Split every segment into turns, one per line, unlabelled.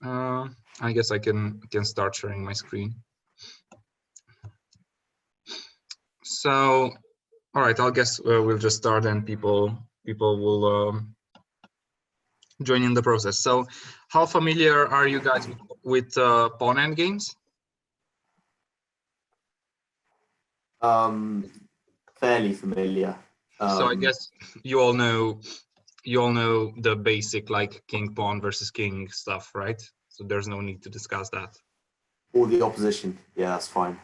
I guess I can start sharing my screen. So, all right, I guess we'll just start and people will join in the process. So, how familiar are you guys with pawn endgames?
Fairly familiar.
So I guess you all know the basic like king pawn versus king stuff, right? So there's no need to discuss that.
All the opposition, yeah, that's fine.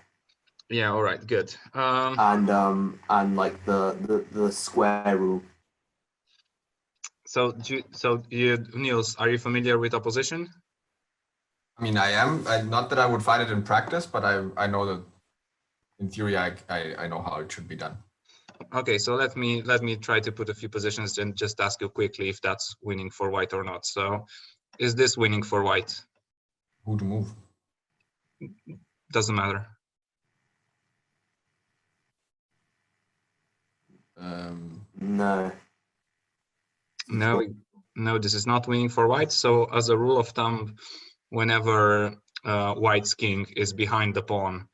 Yeah, all right, good.
And like the square rule.
So Niels, are you familiar with opposition?
I mean, I am. Not that I would find it in practice, but I know that in theory I know how it should be done.
Okay, so let me try to put a few positions and just ask you quickly if that's winning for white or not. So is this winning for white?
Who to move?
Doesn't matter.
No.
No, this is not winning for white. So as a rule of thumb, whenever white's king is behind the pawn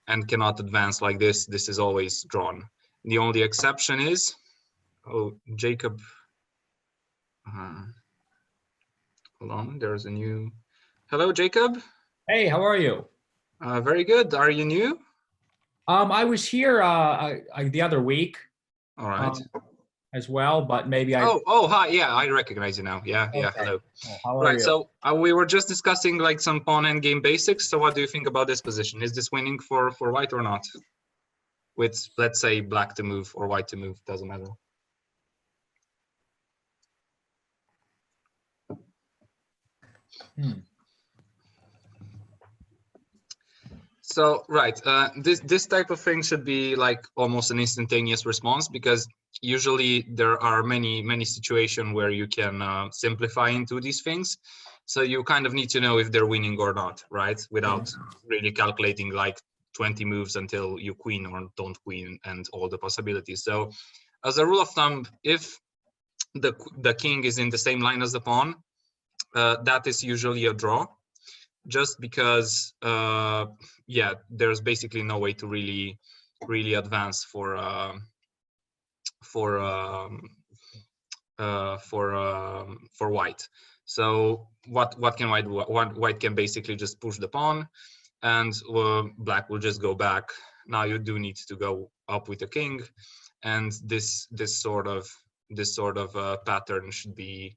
and cannot advance like this, this is always drawn. The only exception is, oh, Jacob, hold on, there's a new, hello, Jacob.
Hey, how are you?
Very good. Are you new?
I was here the other week.
All right.
As well, but maybe I.
Oh, hi. Yeah, I recognize you now. Yeah, okay. Yeah. Hello.
Oh, how are you?
So we were just discussing like some pawn and game basics. So what do you think about this position? Is this winning for white or not? With, let's say, black to move or white to move, doesn't matter. So right, this type of thing should be like almost an instantaneous response, because usually there are many situations where you can simplify into these things. So you kind of need to know if they're winning or not, right? Without really calculating like 20 moves until you queen or don't queen and all the possibilities. So as a rule of thumb, if the king is in the same line as the pawn, that is usually a draw. Just because yeah, there's basically no way to really advance for white. So what can white do? White can basically just push the pawn, and black will just go back. Now you do need to go up with the king, and this sort of pattern should be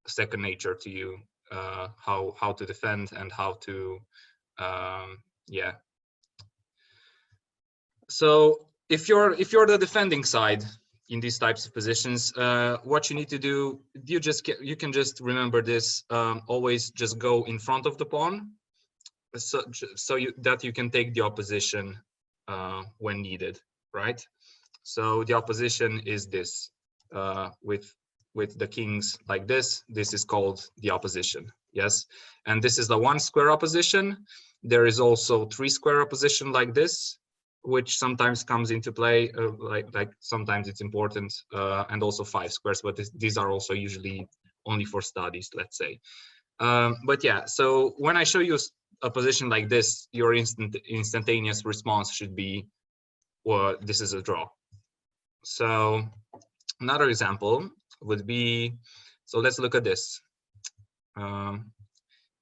second nature to you. How to defend and how to yeah. So if you're the defending side in these types of positions, what you need to do, you can just remember this, always just go in front of the pawn, so that you can take the opposition when needed, right? So the opposition is this, with the kings like this is called the opposition. Yes, and this is the one square opposition. There is also three square opposition like this, which sometimes comes into play, like sometimes it's important, and also five squares, but these are also usually only for studies, let's say. But yeah, so when I show you a position like this, your instantaneous response should be, well, this is a draw. So another example would be, so let's look at this.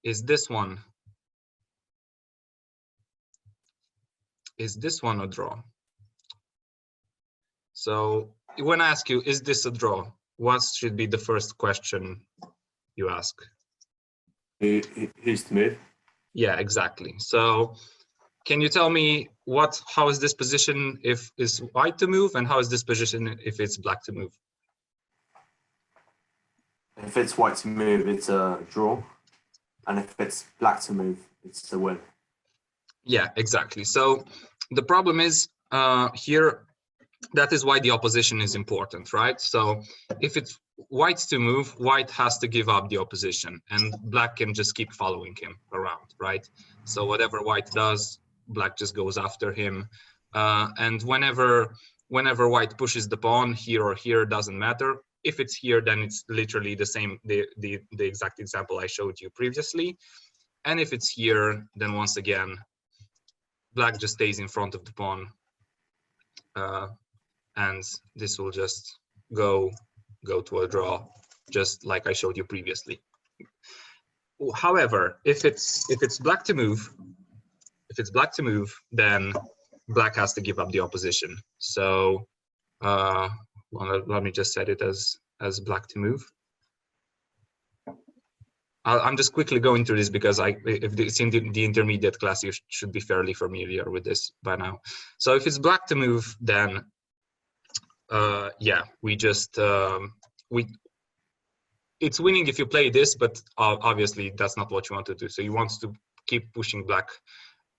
Is this one a draw? So when I ask you, is this a draw, what should be the first question you ask?
Who's to move?
Yeah, exactly. So can you tell me how is this position if it's white to move, and how is this position if it's black to move?
If it's white to move, it's a draw. And if it's black to move, it's a win. Yeah,
exactly. So the problem is here, that is why the opposition is important, right? So if it's white to move, white has to give up the opposition, and black can just keep following him around, right? So whatever white does, black just goes after him. And whenever white pushes the pawn here or here, doesn't matter. if it's here, then it's literally the same, the exact example I showed you previously. And if it's here, then once again, black just stays in front of the pawn. And this will just go to a draw, just like I showed you previously. However, if it's black to move, then black has to give up the opposition. So let me just set it as black to move. I'm just quickly going through this because if it's in the intermediate class, you should be fairly familiar with this by now. So if it's black to move, then yeah, we just it's winning if you play this, but obviously that's not what you want to do. So you want to keep pushing black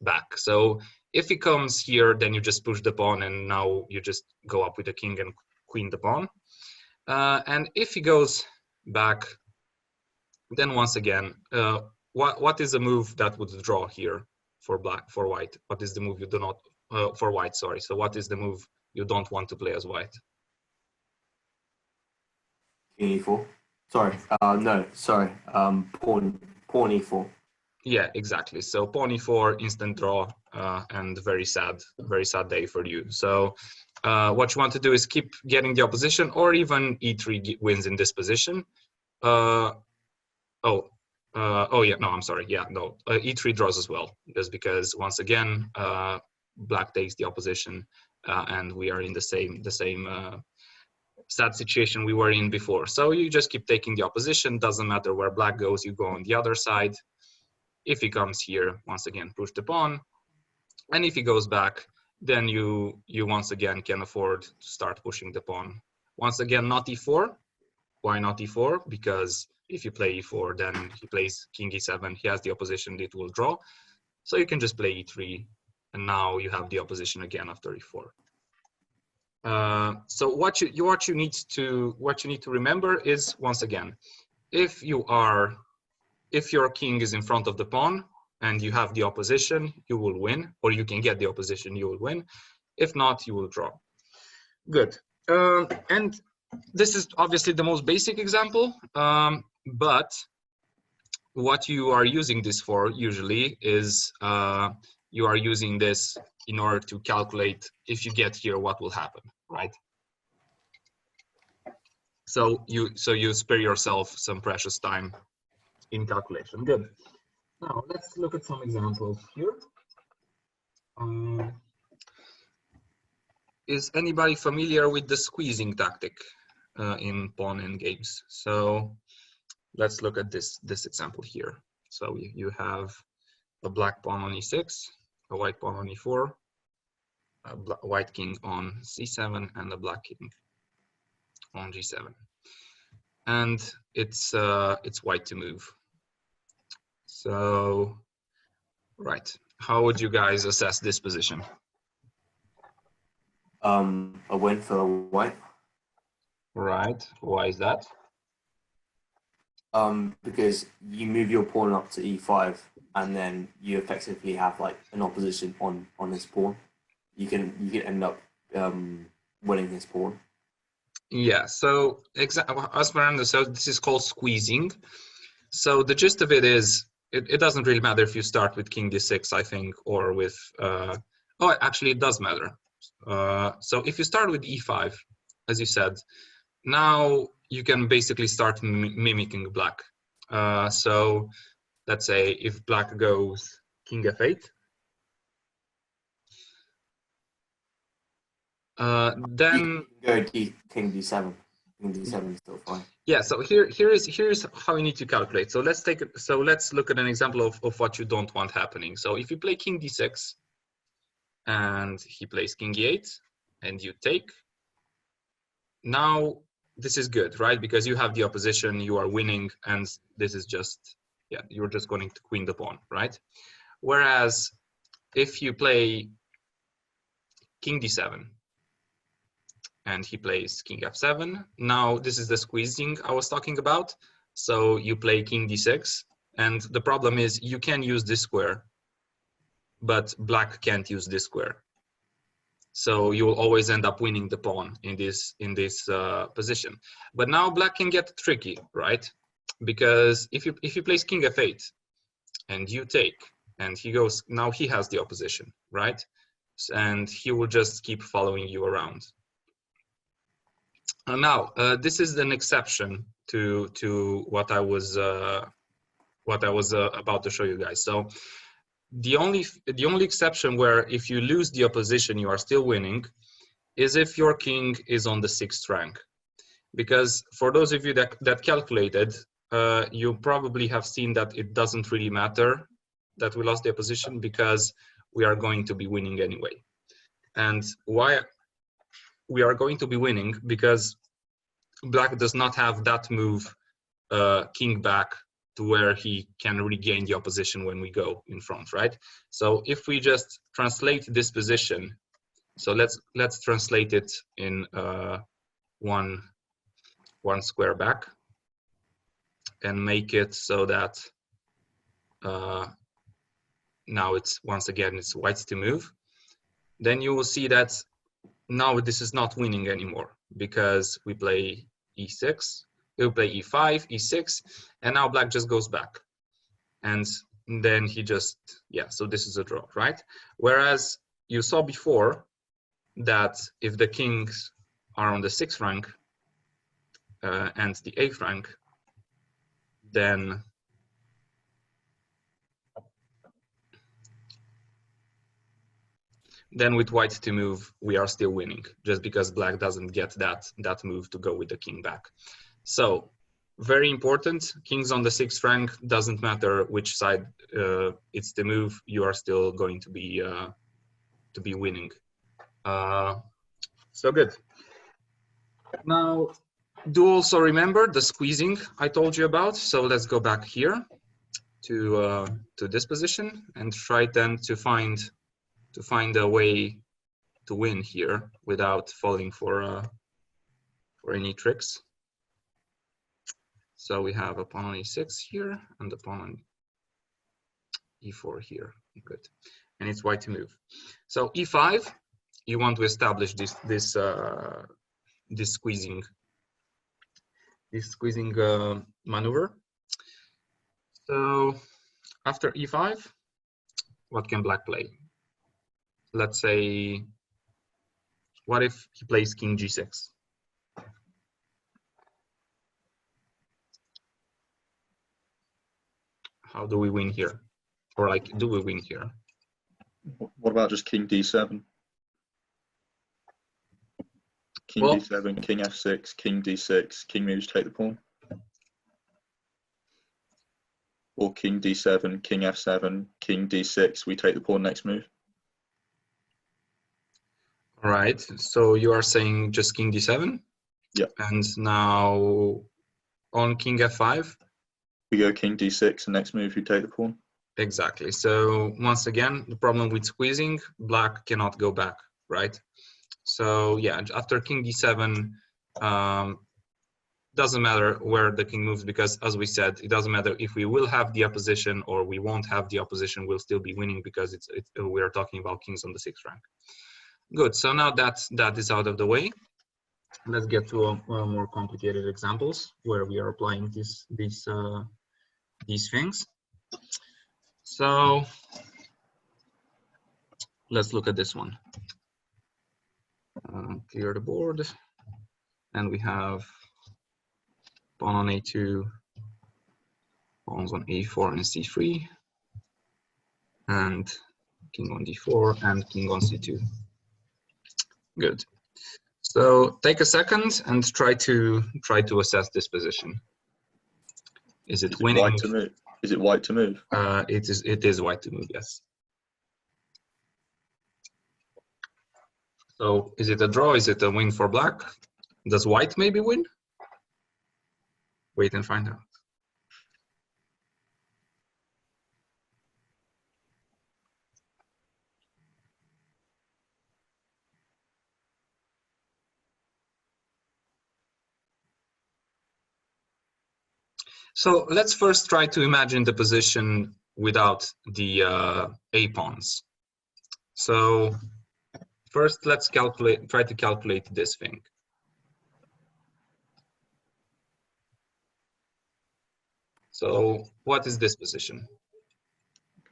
back. So if he comes here, then you just push the pawn, and now you just go up with the king and queen the pawn. And if he goes back, then once again, what is the move that would draw here for white? What is the move you do not for white? Sorry. So what is the move you don't want to play as white?
King e4. Sorry. No. Sorry. Pawn e4.
Yeah, exactly. So pawn e4, instant draw, and very sad day for you. So what you want to do is keep getting the opposition, or even e3 wins in this position. Oh yeah, no, I'm sorry. Yeah, no, e3 draws as well, just because once again, black takes the opposition, and we are in the same sad situation we were in before. So you just keep taking the opposition. Doesn't matter where black goes, you go on the other side. If he comes here, once again, push the pawn. And if he goes back, then you once again can afford to start pushing the pawn. Once again, not e4. Why not e4? Because if you play e4, then he plays king e7. He has the opposition, it will draw. So you can just play e3, and now you have the opposition again after e4. So what you need to remember is, once again, if your king is in front of the pawn and you have the opposition, you will win, or you can get the opposition, you will win. If not, you will draw. Good. And this is obviously the most basic example, but what you are using this for usually is you are using this in order to calculate, if you get here, what will happen, right? So you spare yourself some precious time in calculation. Good. Now let's look at some examples here. Is anybody familiar with the squeezing tactic in pawn endgames? So let's look at this example here. So you have a black pawn on e6, a white pawn on e4, a white king on c7, and a black king on g7. And it's white to move. So, right, how would you guys assess this position?
A win for white.
Right, why is that?
Because you move your pawn up to e5, and then you effectively have like an opposition on his pawn. You can end up winning his pawn.
Yeah, so as Fernando said, this is called squeezing. So the gist of it is, it doesn't really matter if you start with king d6, I think, or with oh, actually it does matter. So if you start with e5, as you said, now you can basically start mimicking black. So let's say if black goes king f8, then
Go king d7. King d7 is still fine.
yeah. So here's how you need to calculate. So let's look at an example of what you don't want happening. So if you play king d6 and he plays king e8 and you take, now this is good, right? Because you have the opposition, you are winning, and this is just, yeah, you're just going to queen the pawn, right? Whereas if you play king d7 and he plays king f7, now this is the squeezing I was talking about. So you play king d6, and the problem is you can use this square, but black can't use this square. So you will always end up winning the pawn in this position. But now black can get tricky, right? Because if you place king f8 and you take, and he goes, now he has the opposition, right? And he will just keep following you around. Now this is an exception to what I was about to show you guys. So the only exception where if you lose the opposition you are still winning is if your king is on the 6th rank. Because for those of you that calculated, you probably have seen that it doesn't really matter that we lost the opposition, because we are going to be winning anyway. And why we are going to be winning? Because black does not have that move, king back, to where he can regain the opposition when we go in front, right? So if we just translate this position, so let's translate it in one square back and make it so that now it's once again it's white to move. Then you will see that now this is not winning anymore, because we play e6, we'll play e5, e6, and now black just goes back. And then he just, yeah, so this is a draw, right? Whereas you saw before that if the kings are on the 6th rank and the 8th rank, then with white to move, we are still winning, just because black doesn't get that move to go with the king back. So very important, kings on the 6th rank, doesn't matter which side it's the move, you are still going to be winning. So good. Now, do also remember the squeezing I told you about. So let's go back here to this position and try then to find a way to win here without falling for any tricks. So we have a pawn on e6 here and the pawn on e4 here. Good, and it's white to move. So e5, you want to establish this squeezing maneuver. So after e5, what can black play? Let's say, what if he plays king g6? How do we win here? Or like, do we win here?
What about just king d7? King d7, king f6, king d6, king moves, take the pawn. Or king d7, king f7, king d6, we take the pawn next move.
All right, so you are saying just king d7?
Yeah.
And now on king f5?
We go king d6, and next move you take the pawn.
Exactly. So once again, the problem with squeezing, black cannot go back, right? So yeah, after king d7, doesn't matter where the king moves, because as we said, it doesn't matter if we will have the opposition or we won't have the opposition, we'll still be winning, because we are talking about kings on the 6th rank. Good, so now that is out of the way. Let's get to more complicated examples where we are applying these things. So let's look at this one. Clear the board, and we have pawn on a2, pawns on a4 and c3, and king on d4 and king on c2. Good. So take a second and try to assess this position. Is it winning?
White to move? Is it white to move?
It is white to move, yes. So is it a draw? Is it a win for black? Does white maybe win? Wait and find out. So let's first try to imagine the position without the a pawns. So first let's try to calculate this thing. So what is this position?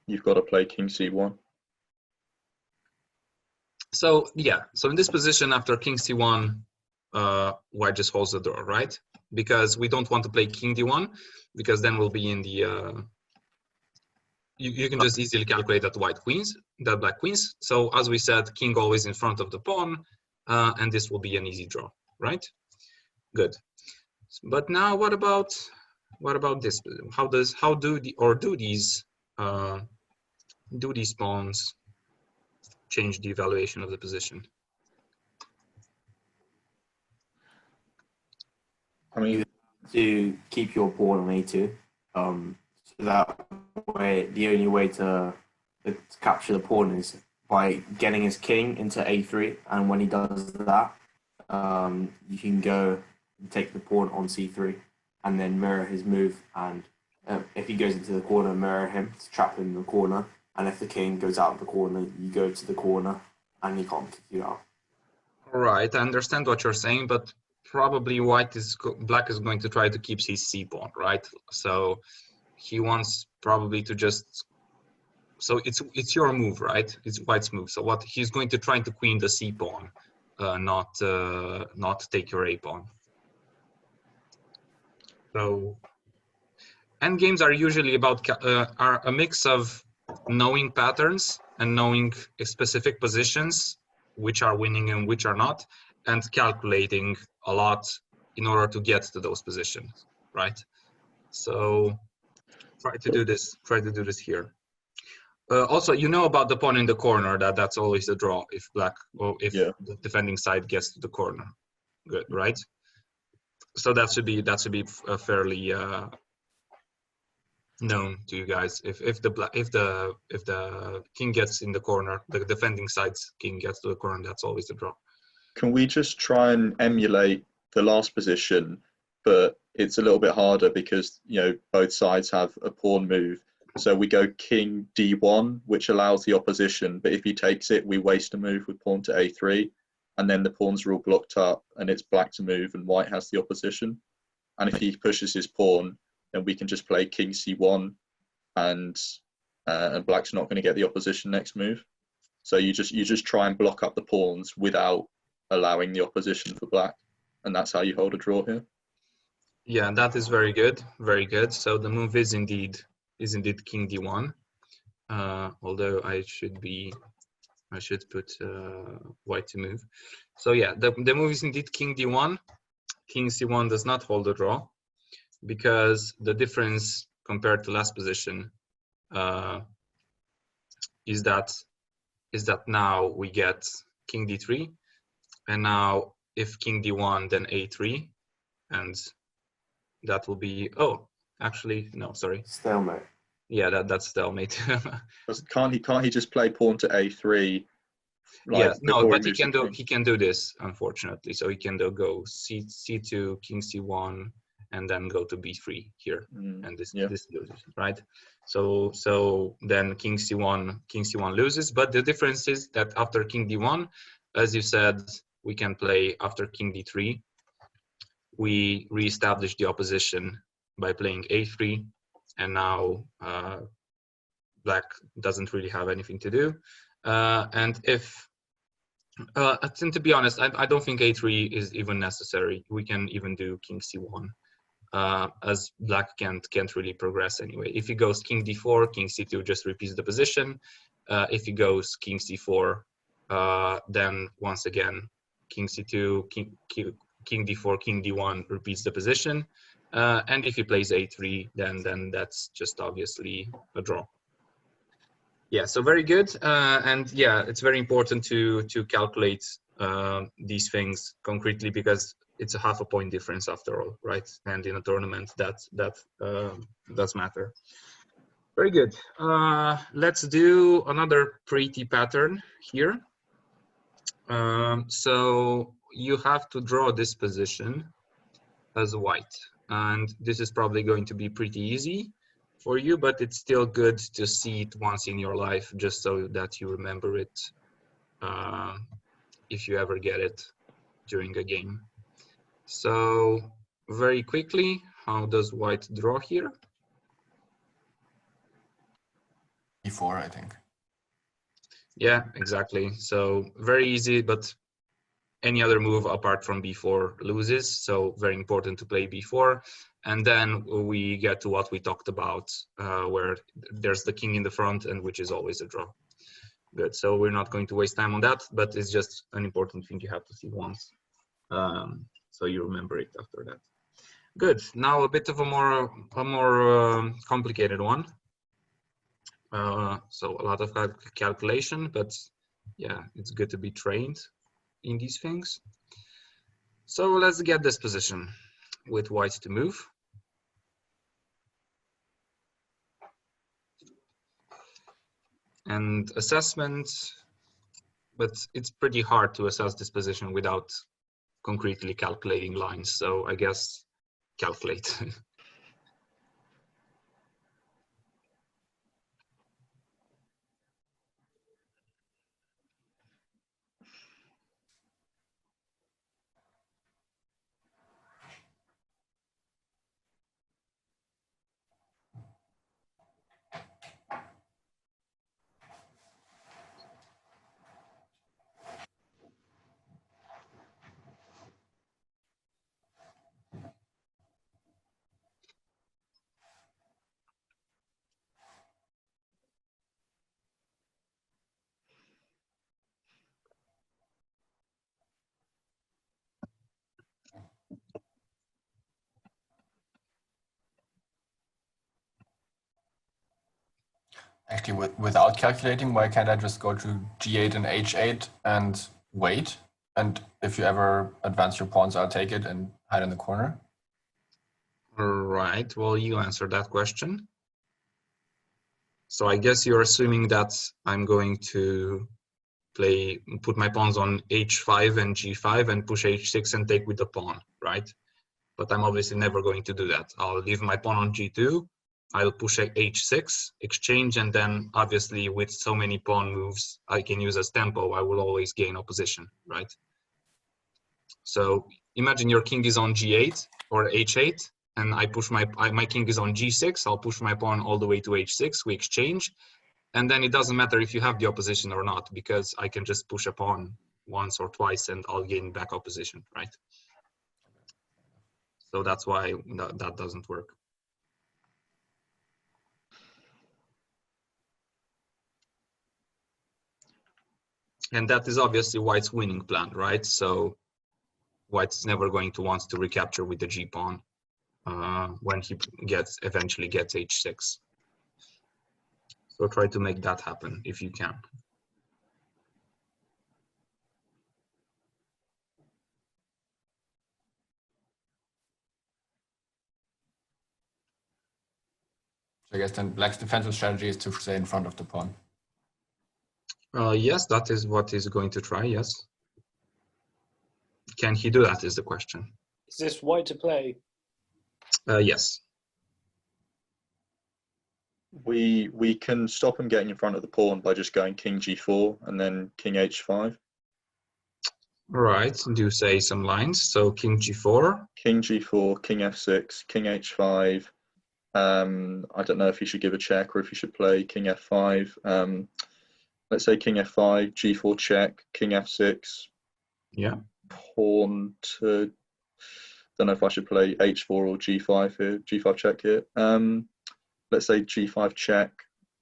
You've got to play king c1.
So yeah, so in this position after king c1, white just holds the draw, right? Because we don't want to play king d1, because then we'll be in the you can just easily calculate that black queens. So as we said, king always in front of the pawn, and this will be an easy draw, right? Good. But now what about this? How do these pawns change the evaluation of the position?
I mean,
To keep your pawn on a2. So that way, the only way to capture the pawn is by getting his king into a3, and when he does that, you can go and take the pawn on c3, and then mirror his move. And if he goes into the corner, mirror him to trap him in the corner. And if the king goes out of the corner, you go to the corner, and he can't kick you out.
All right, I understand what you're saying, but probably black is going to try to keep his c pawn, right? So he wants probably to just. So it's your move, right? It's white's move. So what he's going to try to queen the c pawn, not take your a pawn. So endgames are usually about are a mix of knowing patterns and knowing specific positions, which are winning and which are not, and calculating a lot in order to get to those positions, right? So try to do this here. Also, you know about the pawn in the corner, that's always a draw if the defending side gets to the corner. Good, right? So that should be fairly known to you guys. If the king gets in the corner, the defending side's king gets to the corner, that's always a draw.
can we just try and emulate the last position, but it's a little bit harder because both sides have a pawn move. So we go king d1, which allows the opposition, but if he takes it, we waste a move with pawn to a3, and then the pawns are all blocked up, and it's black to move, and white has the opposition. And if he pushes his pawn, then we can just play king c1, and black's not going to get the opposition next move. So you just try and block up the pawns without allowing the opposition for black, and that's how you hold a draw here.
Yeah, that is very good, very good. So the move is indeed king d1. Although I should put white to move. So yeah, the move is indeed king d1. King c1 does not hold a draw, because the difference compared to last position is that now we get king d3, and now if king d1, then a3, and that will be, oh, actually no, sorry,
Stalemate.
Yeah, that's stalemate.
Can't he just play pawn to a3?
Yeah, no, but he can do this, unfortunately. So he can go c2, king c1, and then go to b3 here, and this loses, right? So then king c1 loses. But the difference is that after king d1, as you said, we can play after king d3. We reestablish the opposition by playing a3, and now black doesn't really have anything to do. And if and to be honest, I don't think a3 is even necessary. We can even do king c1, as black can't really progress anyway. If he goes king d4, king c2 just repeats the position. If he goes king c4, then once again king c2, king d4, king d1 repeats the position. And if he plays a3, then that's just obviously a draw. Yeah, so very good. And yeah, it's very important to calculate these things concretely, because it's a half a point difference after all, right? And in a tournament, that does matter. Very good. Let's do another pretty pattern here. So you have to draw this position as white, and this is probably going to be pretty easy for you, but it's still good to see it once in your life, just so that you remember it if you ever get it during a game. So very quickly, how does white draw here?
E4, I think.
Yeah, exactly. So very easy, but any other move apart from b4 loses. So very important to play b4. And then we get to what we talked about, where there's the king in the front, and which is always a draw. Good. So we're not going to waste time on that, but it's just an important thing you have to see once. So you remember it after that. Good. Now a bit of a more complicated one. So a lot of calculation, but yeah, it's good to be trained in these things. So let's get this position with white to move. And assessment, but it's pretty hard to assess this position without concretely calculating lines. So I guess calculate.
Actually, without calculating, why can't I just go to G8 and H8 and wait? And if you ever advance your pawns, I'll take it and hide in the corner.
All right, well, you answered that question. So I guess you're assuming that I'm going to put my pawns on H5 and G5 and push H6 and take with the pawn, right? But I'm obviously never going to do that. I'll leave my pawn on G2, I'll push H6, exchange, and then obviously with so many pawn moves I can use as tempo, I will always gain opposition, right? So imagine your king is on G8 or H8, and I push my king is on G6, I'll push my pawn all the way to H6, we exchange, and then it doesn't matter if you have the opposition or not, because I can just push a pawn once or twice and I'll gain back opposition, right? So that's why that doesn't work. And that is obviously white's winning plan, right? So white's never going to want to recapture with the G pawn when he eventually gets H6. So try to make that happen if you can.
So I guess then black's defensive strategy is to stay in front of the pawn.
Yes, that is what he's going to try, yes. Can he do that is the question.
Is this white to play?
Yes.
We can stop him getting in front of the pawn by just going king g4 and then king h5.
All right, do say some lines. So king g4.
King g4, king f6, king h5. I don't know if you should give a check or if you should play king f5. Let's say king f5, g4 check, king f6.
Yeah.
Pawn to. Don't know if I should play h4 or g5 here. G5 check here. Let's say g5 check.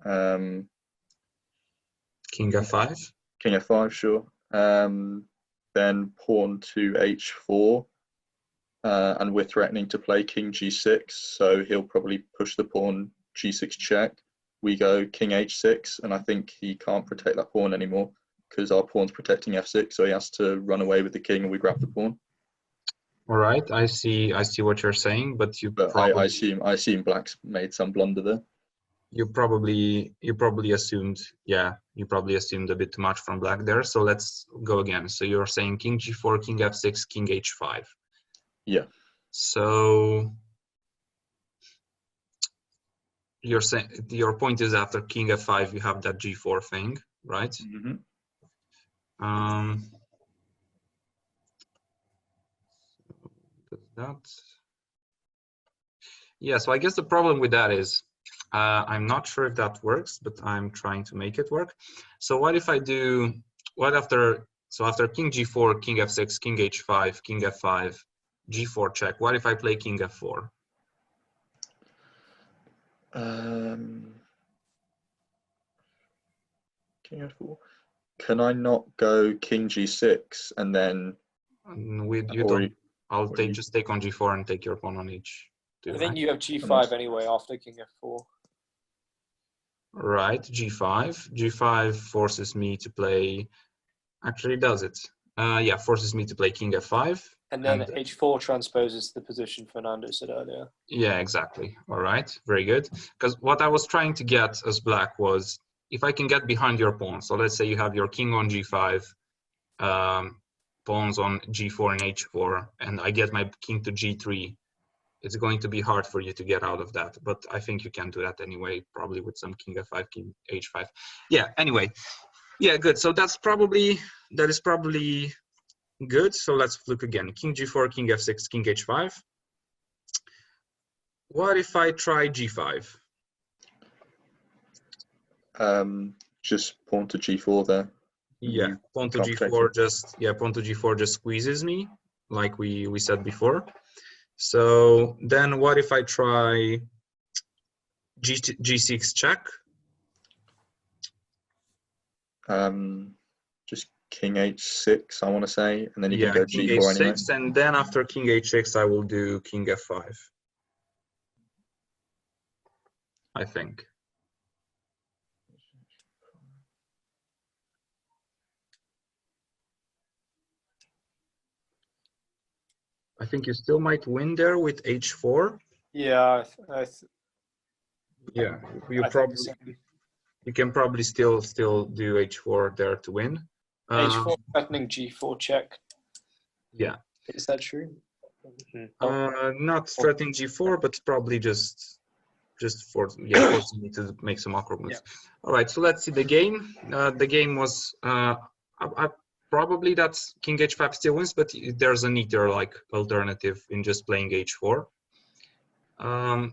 King f5.
King f5, sure. Then pawn to h4. And we're threatening to play king g6, so he'll probably push the pawn g6 check. We go king h6, and I think he can't protect that pawn anymore because our pawn's protecting f6, so he has to run away with the king and we grab the pawn.
All right, I see what you're saying, but
I assume black's made some blunder there.
You probably assumed, yeah, you probably assumed a bit too much from black there. So let's go again. So you're saying king g4, king f6, king h5.
Yeah.
So you're saying your point is after king f5 you have that g4 thing, right?
Mm-hmm.
that. Yeah, so I guess the problem with that is I'm not sure if that works, but I'm trying to make it work. So what if I do, after king g4, king f6, king h5, king f5, g4 check, what if I play king f4?
King f4. Can I not go king g6 and then?
I'll just take on g4 and take your pawn on h2.
I think you have g5 anyway after king f4.
Right, g5. G5 forces me to play. Actually, does it? Yeah, forces me to play king f5.
And then h4 transposes the position Fernando said earlier.
Yeah, exactly. All right, very good. Because what I was trying to get as black was if I can get behind your pawn. So let's say you have your king on g5, pawns on g4 and h4, and I get my king to g3. It's going to be hard for you to get out of that, but I think you can do that anyway, probably with some king f5, king h5. Yeah, anyway. Yeah, good. So that is probably good. So let's look again. King g4, king f6, king h5. What if I try g5?
Just pawn to g4 there.
Yeah, pawn to g4 just squeezes me, like we said before. So then what if I try g6 check?
Just king h6, I want to say, and then you can go
king
g4
h6,
anyway.
and then after king h6, I will do king f5. I think. I think you still might win there with h4.
Yeah,
Yeah, you can probably still do h4 there to win.
h4 threatening g4 check.
Yeah.
Is that true?
Not threatening g4, but probably just forcing me to make some awkward moves. Yeah. All right, so let's see the game. The game was probably that's king h5 still wins, but there's a neater like alternative in just playing h4.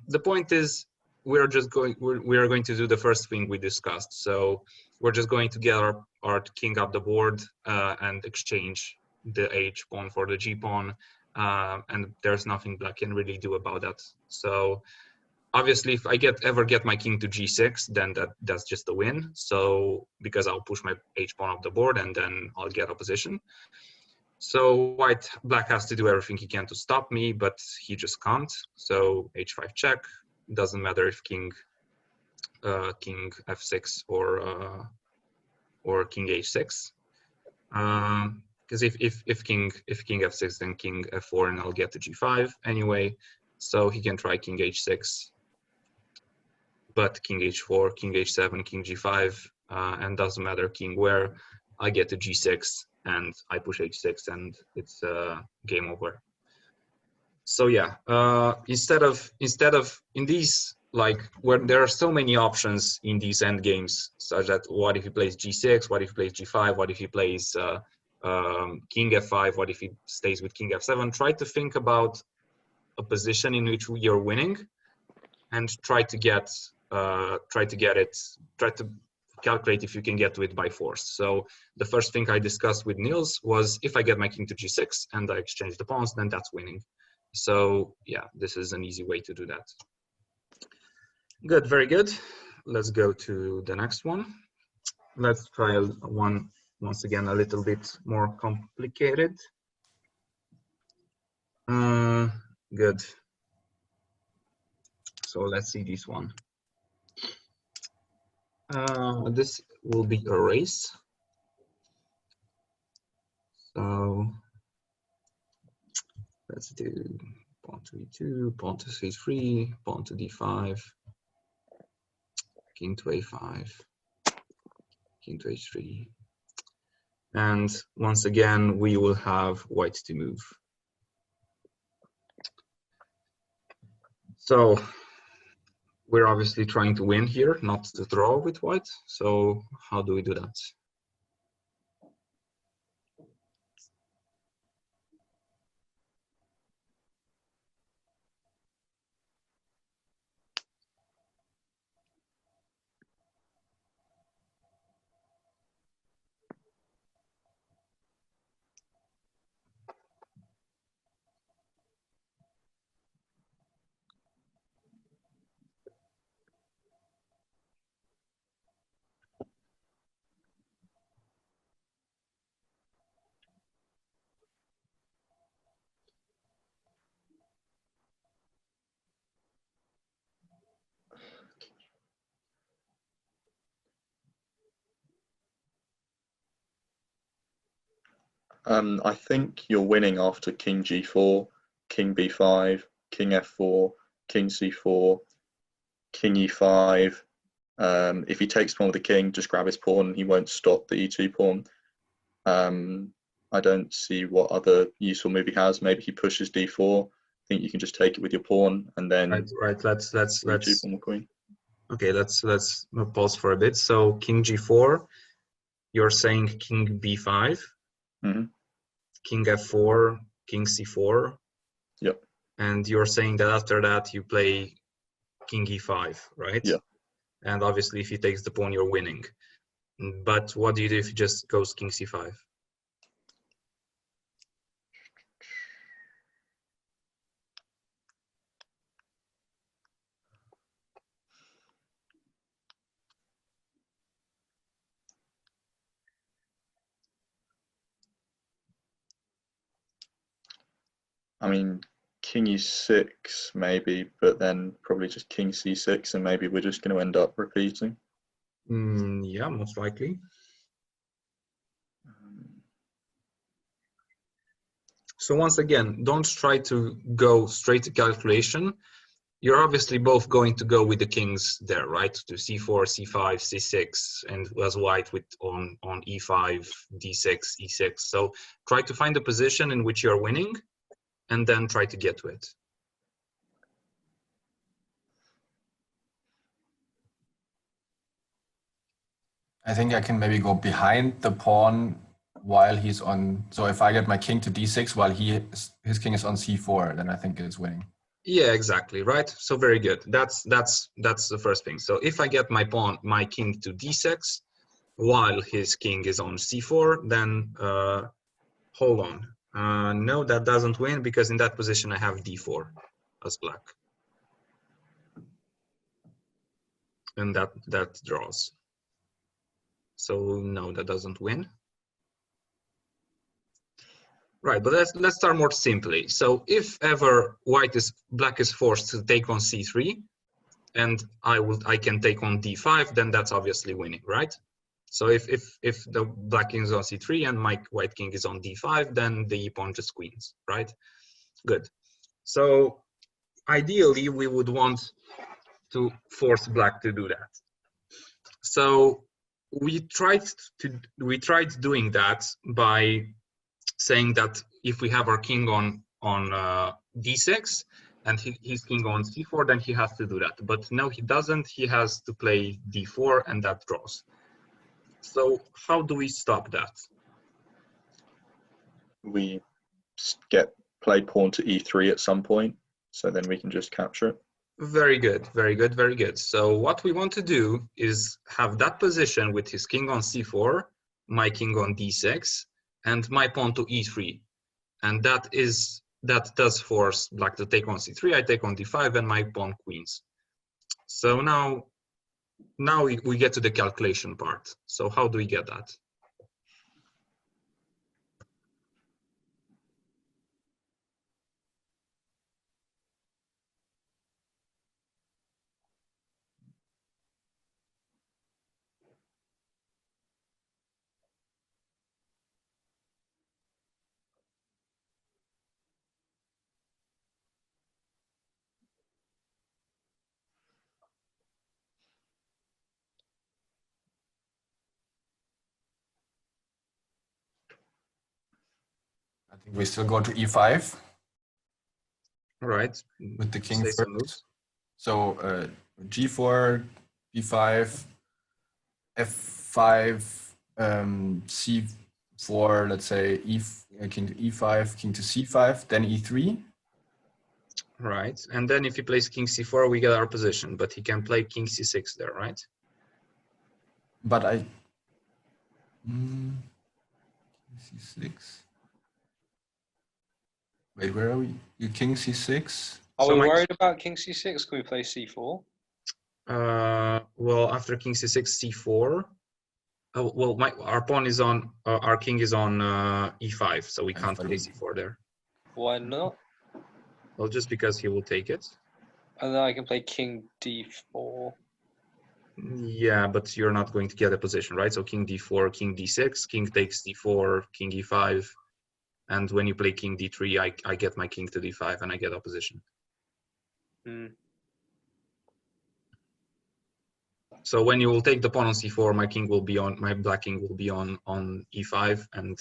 The point is we are going to do the first thing we discussed. So we're just going to get our king up the board and exchange the h pawn for the g pawn, and there's nothing black can really do about that. So obviously, if I ever get my king to g6, then that's just a win. So because I'll push my h pawn up the board and then I'll get a position. So black has to do everything he can to stop me, but he just can't. So h5 check. Doesn't matter if king f6 or king h6. Because if king f6, then king f4, and I'll get to g5 anyway. So he can try king h6. But king h4, king h7, king g5, and doesn't matter king where, I get to g6 and I push h6 and it's game over. So yeah, instead of in these, like where there are so many options in these end games, such that what if he plays g6, what if he plays g5, what if he plays king f5, what if he stays with king f7, try to think about a position in which you're winning and try to calculate if you can get to it by force. So the first thing I discussed with Niels was if I get my king to g6 and I exchange the pawns, then that's winning. So yeah, this is an easy way to do that. Good, very good. Let's go to the next one. Let's try one once again a little bit more complicated. Good. So let's see this one. This will be a race. So let's do pawn to e2, pawn to c3, pawn to d5, king to a5, king to h3. And once again, we will have white to move. So we're obviously trying to win here, not to draw with white. So how do we do that?
I think you're winning after king g4, king b5, king f4, king c4, king e5. If he takes pawn with the king, just grab his pawn. He won't stop the e2 pawn. I don't see what other useful move he has. Maybe he pushes d4. I think you can just take it with your pawn and then
Right. Let's
e2 pawn with queen.
okay. Let's pause for a bit. So king g4. You're saying king b5,
Mhm.
king f4, king c4.
Yep.
And you're saying that after that you play king e5, right?
Yeah.
And obviously, if he takes the pawn, you're winning. But what do you do if he just goes king c5?
I mean, king e6 maybe, but then probably just king c6, and maybe we're just going to end up repeating.
Yeah, most likely. So once again, don't try to go straight to calculation. You're obviously both going to go with the kings there, right? To c4, c5, c6, and as white with on e5, d6, e6. So try to find a position in which you're winning, and then try to get to it.
I think I can maybe go behind the pawn while he's on. So if I get my king to d6 while his king is on c4, then I think it's winning.
Yeah, exactly, right? So very good. That's the first thing. So if I get my king to d6 while his king is on c4, then hold on. No, that doesn't win because in that position I have d4 as black. And that draws. So no, that doesn't win. Right, but let's start more simply. So if ever black is forced to take on c3, and I can take on d5, then that's obviously winning, right? So if the black king is on c3 and my white king is on d5, then the pawn just queens, right? Good. So ideally, we would want to force black to do that. So we tried doing that by saying that if we have our king on d6 and his king on c4, then he has to do that. But no, he doesn't. He has to play d4, and that draws. So how do we stop that?
We play pawn to e3 at some point, so then we can just capture it.
Very good, very good, very good. So what we want to do is have that position with his king on c4, my king on d6, and my pawn to e3. And that does force black to take on c3, I take on d5, and my pawn queens. So now we get to the calculation part. So how do we get that?
I think we still go to e5.
All right.
With the king
Say
first.
some moves.
So g4, b5, f5, c4, let's say king to e5, king to c5, then e3.
Right. And then if he plays king c4, we get our position, but he can play king c6 there, right?
But c6. Wait, where are we? You king c6?
Are
So
we worried about king c6? Can we play c4?
Well, after king c6, c4. Oh, well, our pawn is on, our king is on e5, so we can't play c4 there.
Why not?
Well, just because he will take it.
And then I can play king d4.
Yeah, but you're not going to get a position, right? So king d4, king d6, king takes d4, king e5. and when you play king d3, I get my king to d5 and I get opposition. So when you will take the pawn on c4, my black king will be on e5, and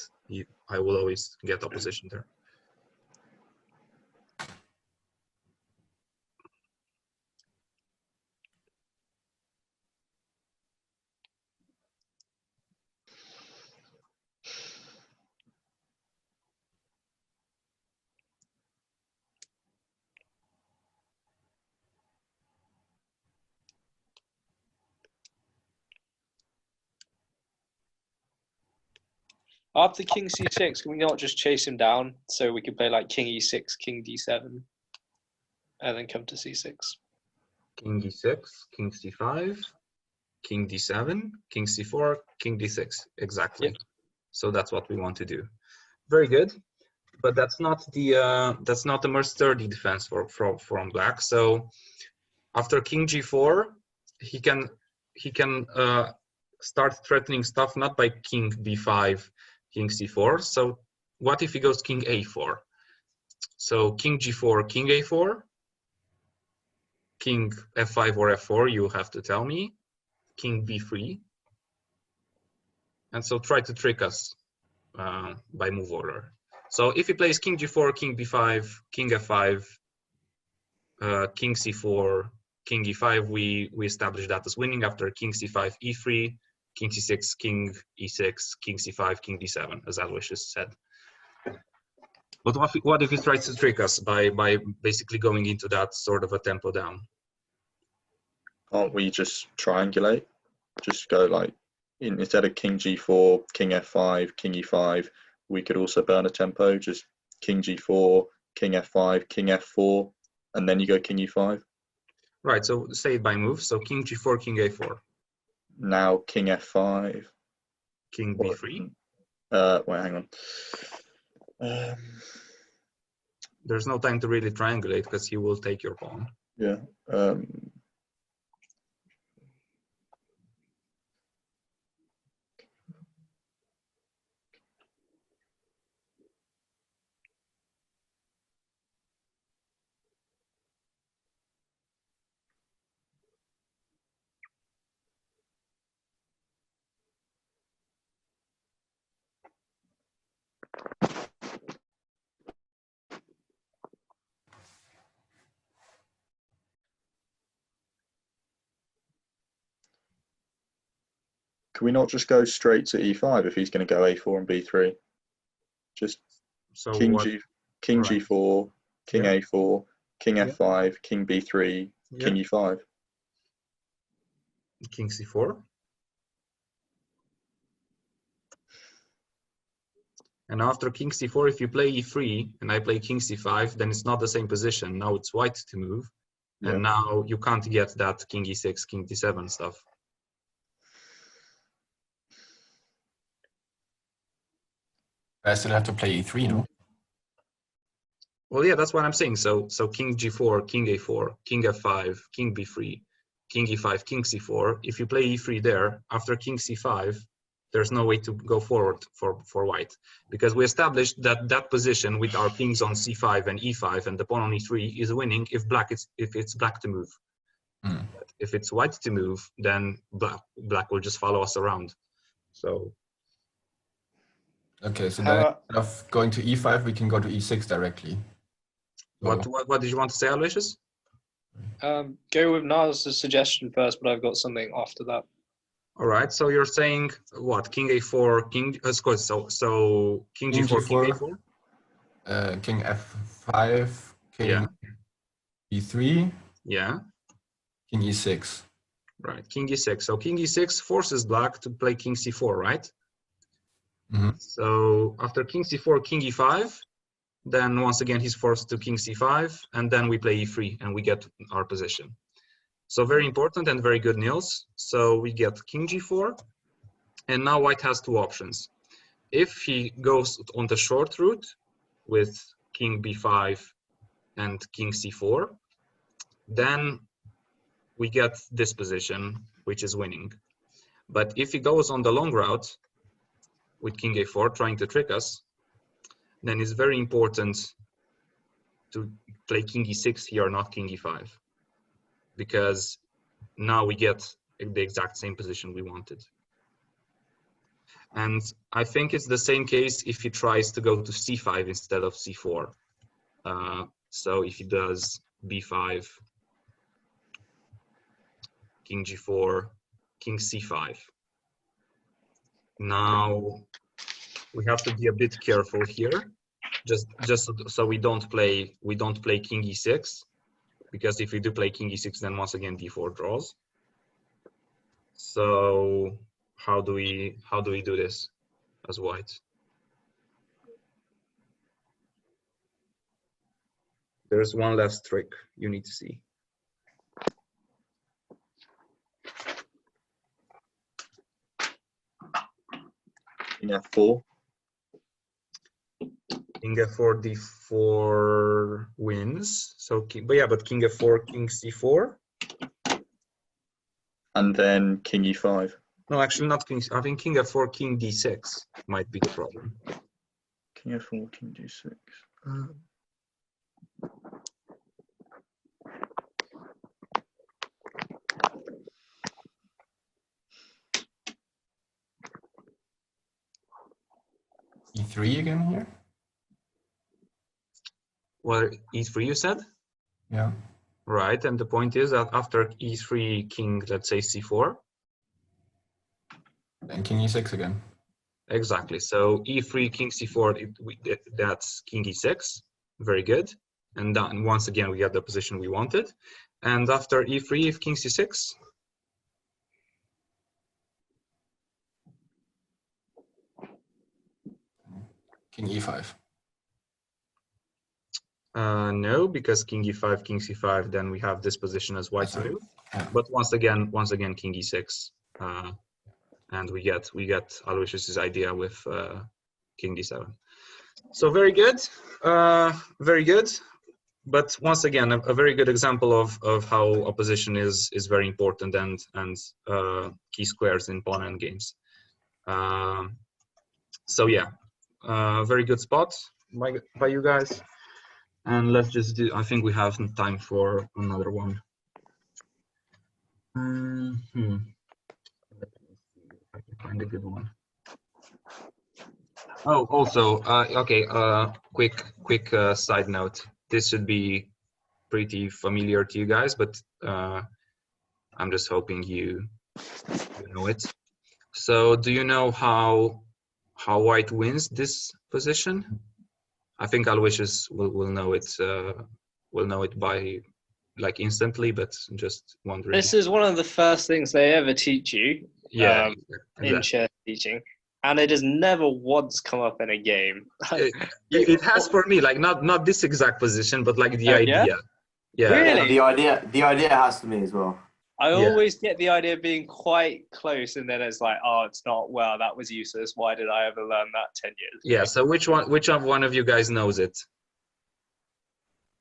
I will always get opposition there.
After king c6, can we not just chase him down so we can play like king e6, king d7, and then come to c6?
King e6, king c5, king d7, king c4, king d6. Exactly.
Yep.
So that's what we want to do. Very good, but that's not the more sturdy defense from black. So after king g4, he can start threatening stuff not by king b5, king c4. So what if he goes king a4? So king g4, king a4, king f5 or f4, you have to tell me, king b3. And so try to trick us by move order. So if he plays king g4, king b5, king f5, king c4, king e5, we establish that as winning. After king c5, e3, king c6, king e6, king c5, king d7, as Aloysius said. But what if he tries to trick us by basically going into that sort of a tempo down?
Can't we just triangulate? Just go like, instead of king g4, king f5, king e5, we could also burn a tempo, just king g4, king f5, king f4, and then you go king e5.
Right, so say it by move. So king g4, king a4.
Now king f5.
King b3.
Wait, hang on.
There's no time to really triangulate because he will take your pawn.
Yeah. Can we not just go straight to e5 if he's going to go a4 and b3? Just
So
king
what?
king
Right.
g4, king
Yeah.
a4, king
Yeah.
f5, king b3,
Yeah.
king e5.
King c4. And after king c4, if you play e3 and I play king c5, then it's not the same position. Now it's white to move.
Yeah.
And now you can't get that king e6, king d7 stuff.
I still have to play e3, no?
Well, yeah, that's what I'm saying. So king g4, king a4, king f5, king b3, king e5, king c4. If you play e3 there, after king c5, there's no way to go forward for white, because we established that that position with our kings on c5 and e5 and the pawn on e3 is winning if it's black to move.
Mm.
But if it's white to move, then black will just follow us around. So
Okay, so
How
then
about-
instead of going to e5, we can go to e6 directly. So,
what did you want to say, Aloysius?
Go with Nas' suggestion first, but I've got something after that.
All right, so you're saying what? King a4, king. So king
King
g4, king
G4.
a4.
King f5, king
Yeah.
e3,
Yeah.
king e6.
Right. King e6. So king e6 forces black to play king c4, right?
Mhm.
So after king c4, king e5, then once again he's forced to king c5, and then we play e3 and we get our position. So very important and very good, Niels. So we get king g4, and now white has two options. If he goes on the short route with king b5 and king c4, then we get this position, which is winning. But if he goes on the long route with king a4, trying to trick us, then it's very important to play king e6 here, not king e5, because now we get the exact same position we wanted. And I think it's the same case if he tries to go to c5 instead of c4. So if he does b5, king g4, king c5. Now we have to be a bit careful here, just so we don't play king e6, because if we do play king e6, then once again d4 draws. So how do we do this as white? There's one last trick you need to see.
King f4.
King f4, d4 wins. So, but king f4, king c4.
And then king e5.
No, actually not king. I think king f4, king d6 might be the problem.
King f4, king d6.
E3 again here?
Well, e3 you said?
Yeah.
Right, and the point is that after e3, king, let's say c4.
And king e6 again.
Exactly. So e3, king c4, that's king e6. Very good. And then once again, we get the position we wanted. And after e3, if king c6.
King e5.
No, because king e5, king c5, then we have this position as white's
Sorry.
move.
Yeah.
But once again, king e6, and we get Aloysius's idea with king d7. So very good, very good. But once again, a very good example of how opposition is very important and key squares in pawn endgames. So yeah, very good spot by you guys. And let's just do, I think we have time for another one. Let me see if I can find a good one. Oh, also, okay, quick side note. This should be pretty familiar to you guys, but I'm just hoping you know it. So do you know how white wins this position? I think Aloysius will know it. Will know it by like instantly, but just wondering.
This is one of the first things they ever teach you.
Yeah,
in
exactly.
chess teaching, and it has never once come up in a game.
It has for me, like not this exact position, but like the
Oh,
idea.
yeah?
Yeah.
Really?
The idea has to me as well.
I
Yeah.
always get the idea of being quite close, and then it's like, oh, it's not. Well, that was useless. Why did I ever learn that 10 years ago?
Yeah. So which one of you guys knows it?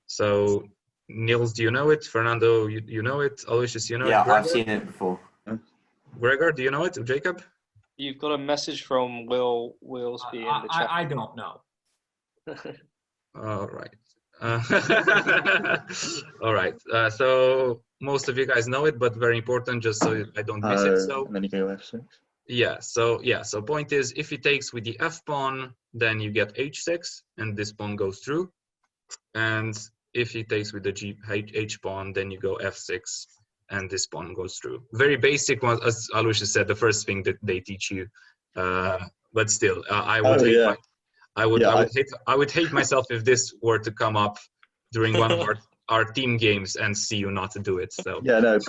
So Niels, do you know it? Fernando, you know it? Aloysius, you know
Yeah,
it? Gregor?
I've seen it before.
Gregor, do you know it? Jacob?
You've got a message from Willsby in the chat.
I don't know.
All right. All right. So most of you guys know it, but very important, just so I don't miss it. So
And then you go f6.
yeah. So point is, if he takes with the f pawn, then you get h6, and this pawn goes through. And if he takes with the h pawn, then you go f6, and this pawn goes through. Very basic one, as Aloysius said, the first thing that they teach you. But still, I would hate I would hate myself if this were to come up during one of our team games and see you not to do it. So
Yeah, no,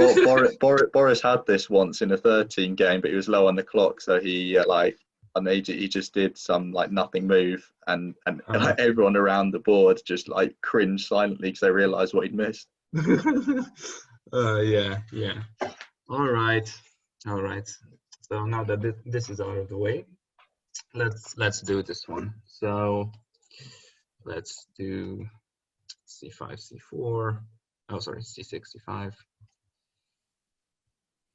Boris had this once in a 13 game, but he was low on the clock, so he he just did some like nothing move, and like, everyone around the board just like cringed silently because they realized what he'd missed.
yeah. All right. So now that this is out of the way, let's do this one. So let's do c5, c4. Oh, sorry, c6, c5,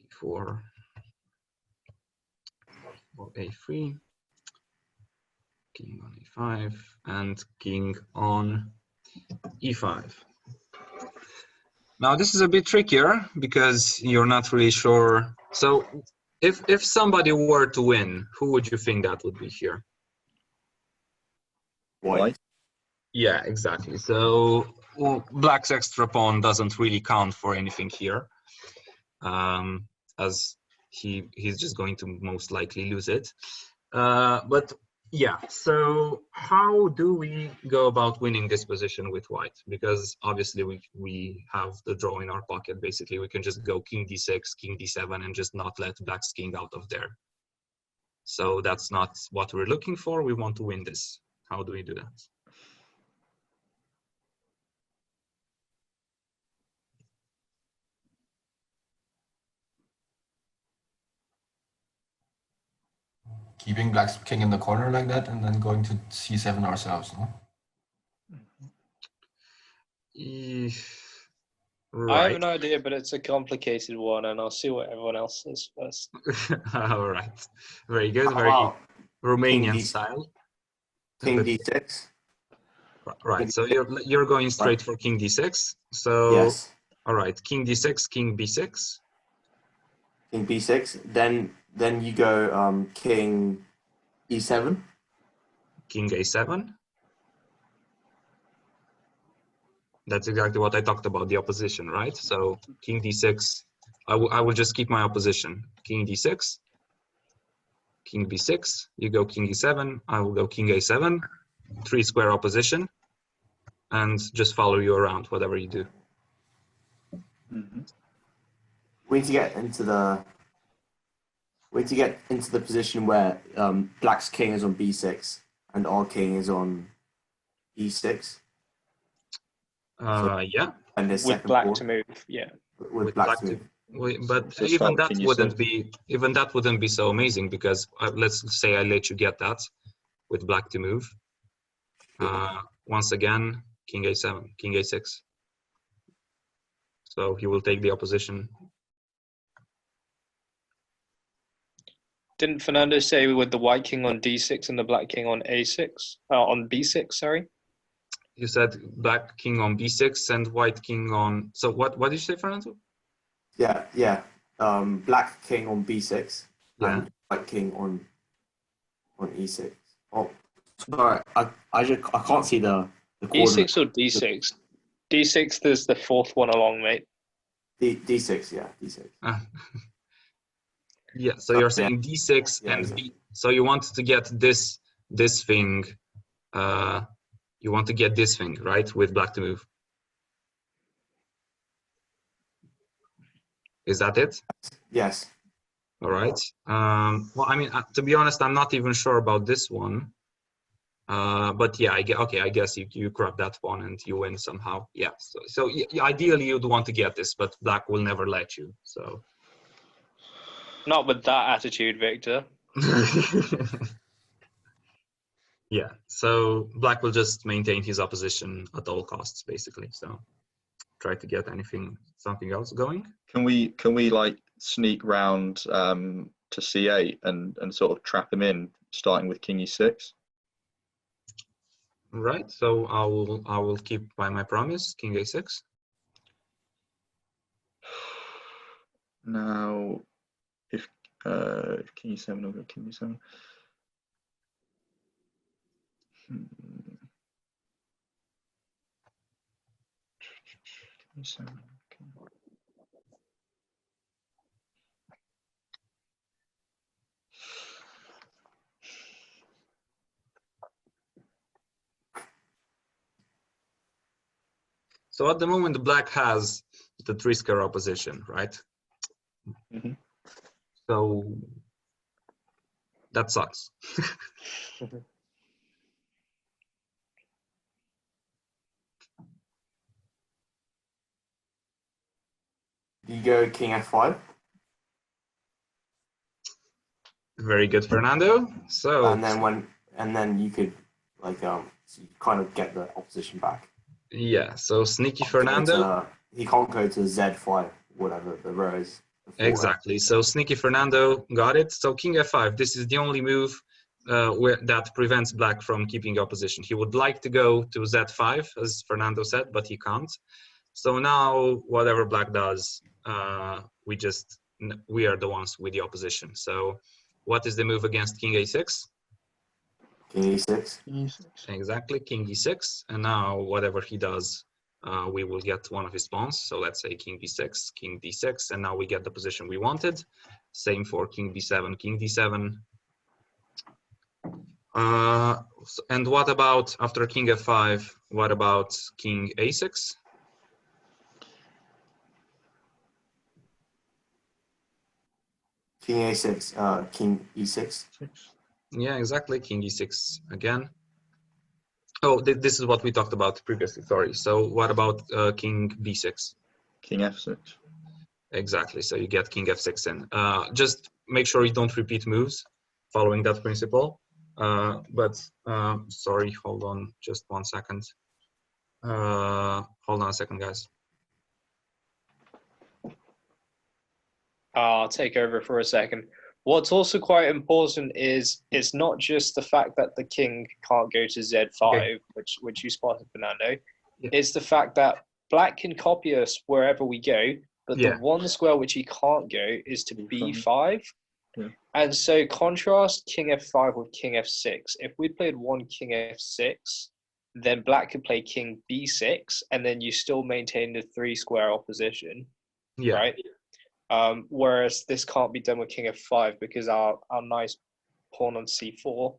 d4, or a3. king on e5, and king on e5. Now this is a bit trickier because you're not really sure. So if somebody were to win, who would you think that would be here?
White.
Yeah, exactly. So black's extra pawn doesn't really count for anything here, as he's just going to most likely lose it. But yeah, so how do we go about winning this position with white? Because obviously we have the draw in our pocket. Basically, we can just go king d6, king d7, and just not let black's king out of there. So that's not what we're looking for. We want to win this. How do we do that?
Keeping black's king in the corner like that, and then going to c7 ourselves, no?
I have
Right.
an idea, but it's a complicated one, and I'll see what everyone else says first.
All right. Very good.
How
Very
about
Romanian
D-
style.
king
But-
d6?
Right. So you're going straight for king d6. So
Yes.
all right, king d6, king b6.
King b6. Then you go king e7.
King a7. That's exactly what I talked about, the opposition, right? So king d6, I will just keep my opposition. King d6, king b6, you go king e7, I will go king a7, 3 square opposition, and just follow you around, whatever you do.
Mm-hmm.
We need to get into the position where black's king is on b6 and our king is on e6.
Yeah.
And this
With
second
black
pawn
to move, yeah.
with black to move.
But
So
even
start with
that
king
wouldn't
e6.
be so amazing, because let's say I let you get that with black to move. Once again, king a7, king a6. So he will take the opposition.
Didn't Fernando say with the white king on d6 and the black king on a6? On b6, sorry.
You said black king on b6 and white king on. So what did you say, Fernando?
Yeah. Black king on b6
Yeah.
and white king on e6. Oh, sorry, I can't see the coordinates.
e6 or d6? d6, there's the fourth one along, mate.
D6, yeah, D6.
Yeah. So you're saying d6
Yeah,
and
exactly.
b. So you want to get this thing. You want to get this thing, right, with black to move. Is that it?
Yes.
All right. Well, I mean, to be honest, I'm not even sure about this one. But yeah, I guess you grab that pawn and you win somehow. Yeah. So ideally you'd want to get this, but black will never let you. So.
Not with that attitude, Victor.
Yeah. So black will just maintain his opposition at all costs, basically. So try to get something else going.
Can we like sneak round to c8 and sort of trap him in, starting with king e6?
Right. So I will keep by my promise, king a6.
Now, if king e7, I'll go king e7. King e7. Okay.
So at the moment, the black has the 3 square opposition, right?
Mm-hmm.
So that sucks.
You go king f5.
Very good, Fernando. So
And then you could like so you kind of get the opposition back.
yeah, so sneaky Fernando.
He can't go to z5, whatever the row is.
Exactly. So sneaky Fernando got it. So king f5. This is the only move that prevents black from keeping your position. He would like to go to z5, as Fernando said, but he can't. So now, whatever black does, we are the ones with the opposition. So, what is the move against king a6?
King e6.
Exactly, king e6. And now, whatever he does, we will get one of his pawns. So let's say king b6, king d6, and now we get the position we wanted. Same for king b7, king d7. And what about after king f5? What about king a6?
King a6, king e6.
Yeah, exactly. King e6 again. Oh, this is what we talked about previously. Sorry. So what about king b6?
King f6.
Exactly. So you get king f6 in. Just make sure you don't repeat moves following that principle. Sorry, hold on just 1 second. Hold on a second, guys.
I'll take over for a second. What's also quite important is it's not just the fact that the king can't go to z5,
Okay.
which you spotted, Fernando.
Yeah.
It's the fact that black can copy us wherever we go, but
Yeah.
the one square which he can't go is to b5.
Yeah.
And so contrast king f5 with king f6. If we played one king f6, then black could play king b6, and then you still maintain the 3 square opposition,
Yeah.
right? Whereas this can't be done with king f5 because our nice pawn on c4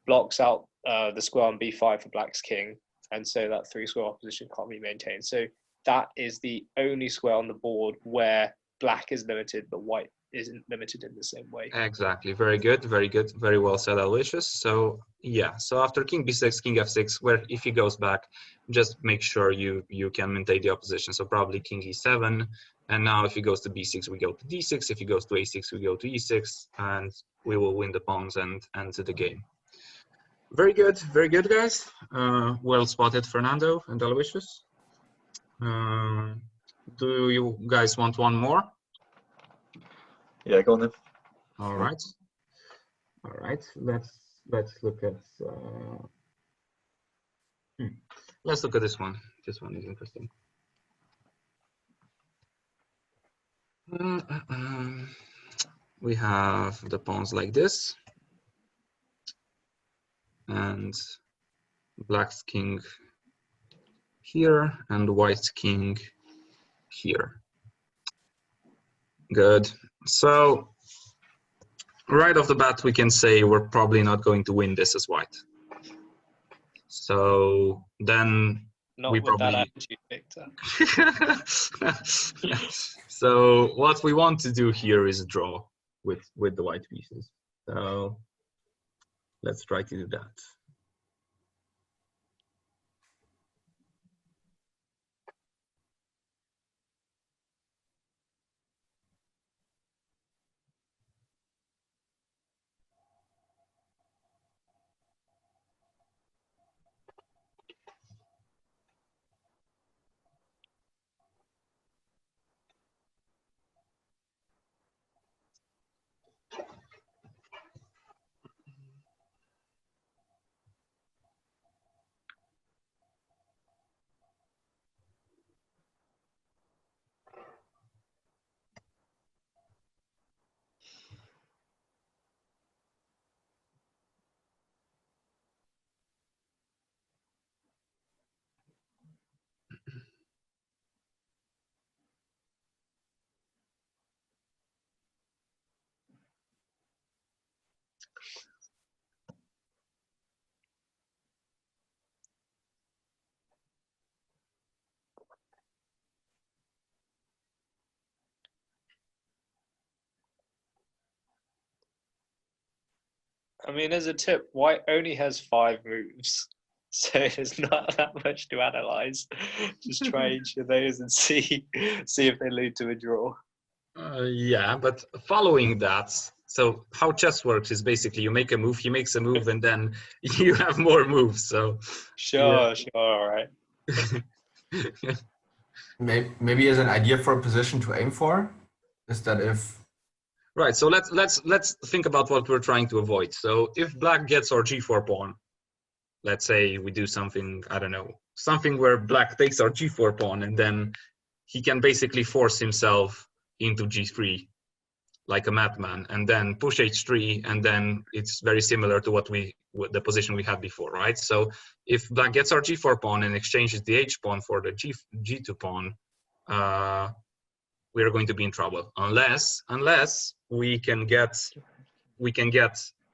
blocks out the square on b5 for black's king, and so that 3 square opposition can't be maintained. So that is the only square on the board where black is limited but white isn't limited in the same way.
Exactly. Very good. Very good. Very well said, Aloysius. So yeah. So after king b6, king f6, where if he goes back, just make sure you can maintain the opposition. So probably king e7. And now if he goes to b6, we go to d6. If he goes to a6, we go to e6, and we will win the pawns and end the game. Very good. Very good, guys. Well spotted, Fernando and Aloysius. Do you guys want one more?
Yeah, go on then.
All right. All right. Let's look at let's look at this one. This one is interesting. We have the pawns like this, and black's king here and white's king here. Good. So right off the bat, we can say we're probably not going to win this as white. So then
Not
we
with that
probably
attitude, Victor.
So what we want to do here is draw with the white pieces. So let's try to do that.
I mean, as a tip, white only has 5 moves, so there's not that much to analyze. Just try each of those and see if they lead to a draw.
Yeah, but following that, so how chess works is basically you make a move, he makes a move, and then you have more moves. So
Sure, all right.
Maybe as an idea for a position to aim for is that if
Right. So let's think about what we're trying to avoid. So if black gets our g4 pawn, let's say we do something, I don't know, something where black takes our g4 pawn, and then he can basically force himself into g3 like a madman, and then push h3, and then it's very similar to the position we had before, right? So if black gets our g4 pawn and exchanges the h pawn for the g2 pawn, we're going to be in trouble unless we can get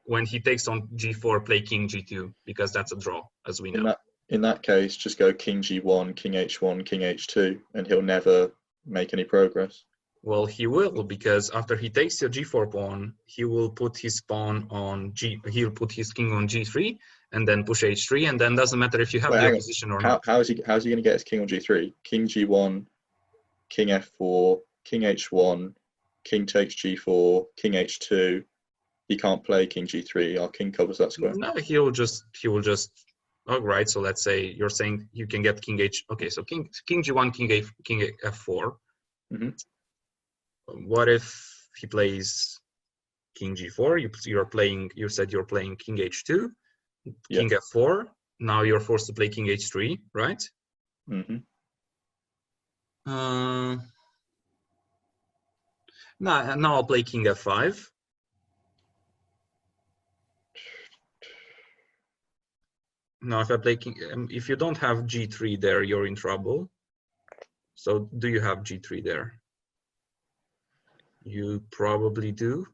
when he takes on g4, play king g2, because that's a draw, as we know.
In that case, just go king g1, king h1, king h2, and he'll never make any progress.
Well, he will, because after he takes your g4 pawn, he will put his pawn on he'll put his king on g3, and then push h3, and then doesn't matter if you have the opposition or not.
How's he going to get his king on g3? King g1, king f4, king h1, king takes g4, king h2. He can't play king g3. Our king covers that square.
No, he will just. Oh, right. So let's say you're saying you can get king h. Okay, so king g1, king f4.
Mm-hmm.
What if he plays king g4? You said you're playing king h2, king f4. Now you're forced to play king h3, right?
Mm-hmm.
Now I'll play king f5. Now if I play king, if you don't have g3 there, you're in trouble. So do you have g3 there? You probably do.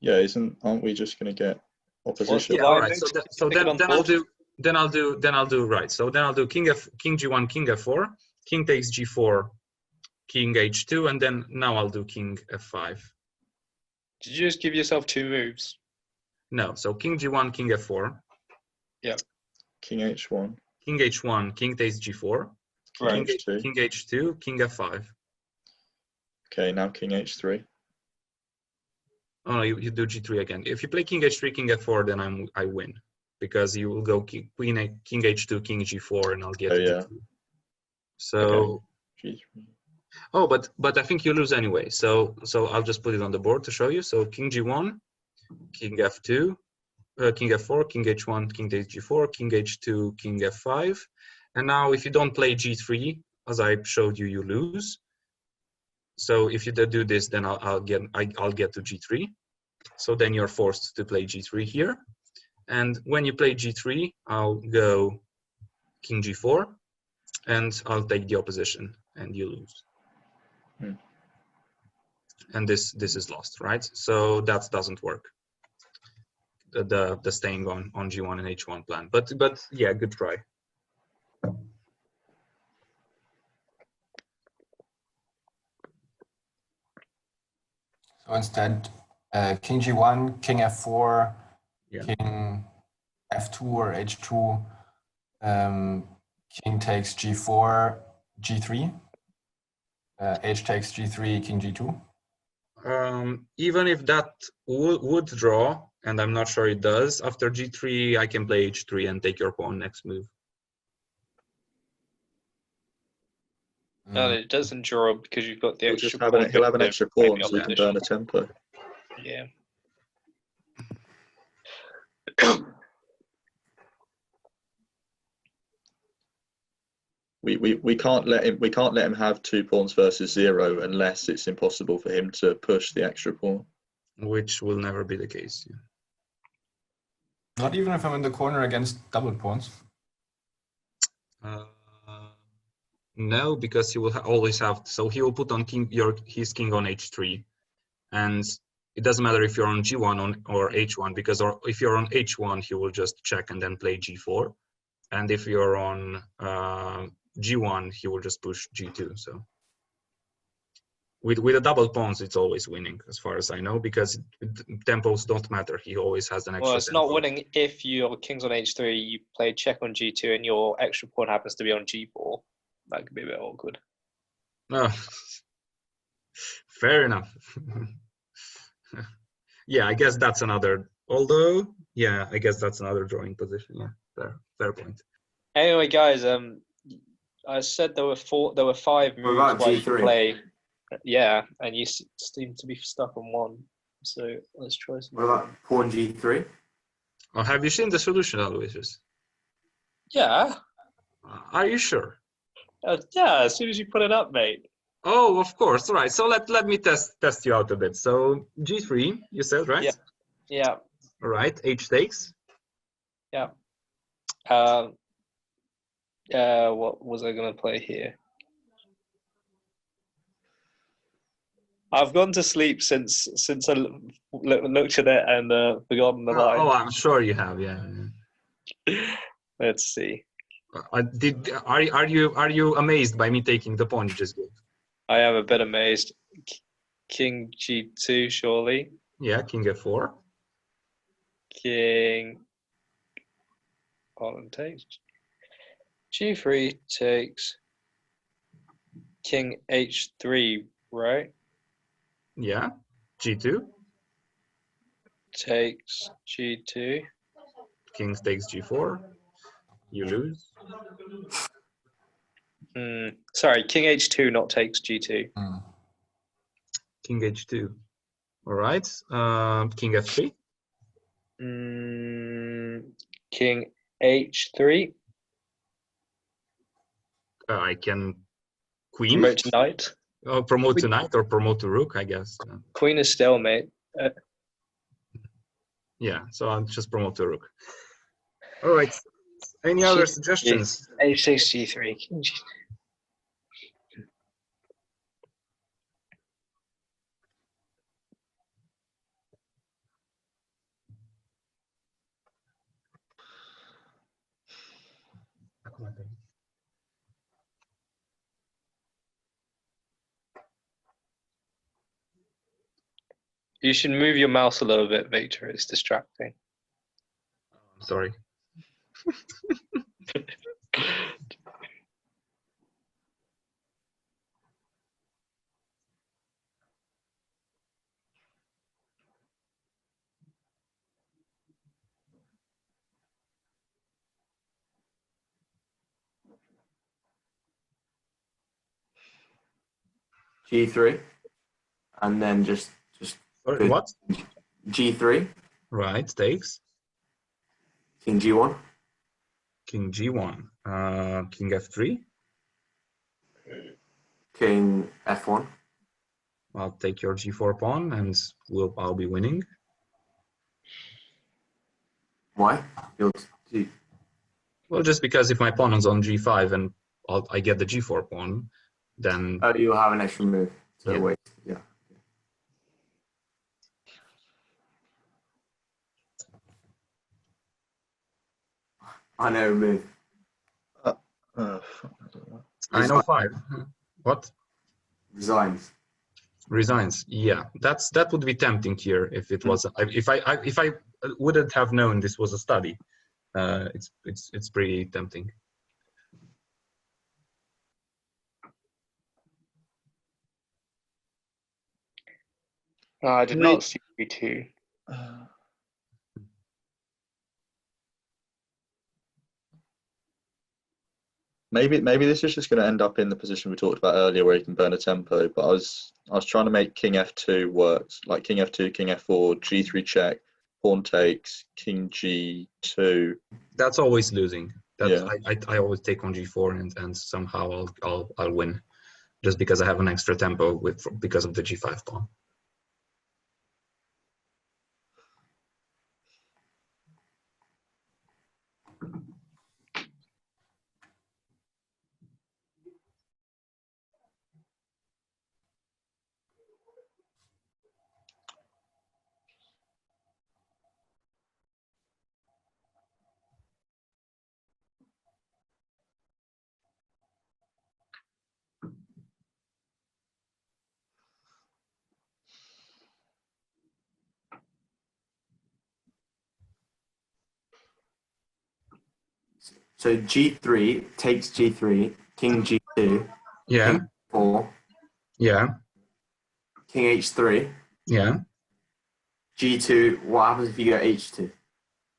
Yeah, aren't we just going to get opposition?
Yeah, all right. So then I'll do right. So then I'll do king g1, king f4, king takes g4, king h2, and then now I'll do king f5.
Did you just give yourself 2 moves?
No. So king g1, king f4.
Yeah.
King h1.
King h1, king takes g4.
King h2.
King h2, king f5.
Okay, now king h3.
Oh no, you do g3 again. If you play king h3, king f4, then I win, because you will go king h2, king g4, and I'll get g2. So
okay.
Oh, but I think you lose anyway. So I'll just put it on the board to show you. So king g1, king f2, king f4, king h1, king takes g4, king h2, king f5. And now if you don't play g3, as I showed you, you lose. So if you do this, then I'll get to g3. So then you're forced to play g3 here. And when you play g3, I'll go king g4, and I'll take the opposition, and you lose. And this is lost, right? So that doesn't work. The staying on g1 and h1 plan. But yeah, good try.
So instead, king g1, king f4, king f2 or h2, king takes g4, g3, h takes g3, king g2.
Even if that would draw, and I'm not sure it does, after g3 I can play h3 and take your pawn next move.
No, it doesn't draw because you've got the extra pawn.
He'll have an extra pawn, so he can burn a tempo.
Yeah.
We can't let him have 2 pawns versus 0 unless it's impossible for him to push the extra pawn.
Which will never be the case. Yeah.
Not even if I'm in the corner against double pawns.
No, because he will always have. So he will put on his king on h3, and it doesn't matter if you're on g1 or h1, because if you're on h1, he will just check and then play g4, and if you're on g1, he will just push g2. So with the double pawns, it's always winning, as far as I know, because tempos don't matter. He always has an extra.
Well, it's not winning if your king's on h3, you play check on g2, and your extra pawn happens to be on g4. That could be a bit awkward.
Oh, fair enough. Yeah, I guess that's another. Although, yeah, I guess that's another drawing position. Yeah, fair point.
Anyway, guys, I said there were 5 moves where you can play Yeah, and you seem to be stuck on one. So let's try some.
What about pawn g3?
Oh, have you seen the solution, Aloysius?
Yeah.
Are you sure?
Yeah, as soon as you put it up, mate.
Oh, of course. Right. So let me test you out a bit. So g3, you said, right?
Yeah. Yeah.
All right. H takes.
Yeah. What was I gonna play here? I've gone to sleep since I looked at it and forgotten the line.
Oh, I'm sure you have. Yeah.
Let's see.
Are you amazed by me taking the pawn you just gave?
I am a bit amazed. King g2, surely.
Yeah. King f4.
King. Pawn takes. G3 takes. King h3, right?
Yeah. G2.
Takes g2.
King takes g4. You lose.
Sorry, king h2, not takes g2.
King h2. All right. King f3.
King h3.
I can queen.
Promote to knight.
Promote to knight or promote to rook, I guess.
Queen is stalemate.
Yeah, so I'll just promote to rook. All right. Any other suggestions?
h6, g3. You should move your mouse a little bit, Victor. It's distracting.
Sorry.
G3, and then just
Sorry,
go
what?
G3,
Right, takes.
King G1,
King G1. King F3.
King F1.
I'll take your G4 pawn and I'll be winning.
Why?
Well, just because if my pawn is on G5 and I get the G4 pawn, then
Oh, you'll have an extra move. So
Yeah.
wait, yeah. I know move.
Fuck, I don't know.
I know 5. What?
Resigns.
Resigns. Yeah, that would be tempting here if it was if I wouldn't have known this was a study. It's pretty tempting.
No, I did not see g2.
Maybe this is just going to end up in the position we talked about earlier, where you can burn a tempo. But I was trying to make King F2 work, like King F2, King F4, G3 check, pawn takes, King G2.
That's always losing.
Yeah.
I always take on G4 and somehow I'll win, just because I have an extra tempo because of the G5 pawn.
So G3 takes G3, King G2,
Yeah,
King 4,
yeah,
King H3,
yeah.
G2. What happens if you go H2?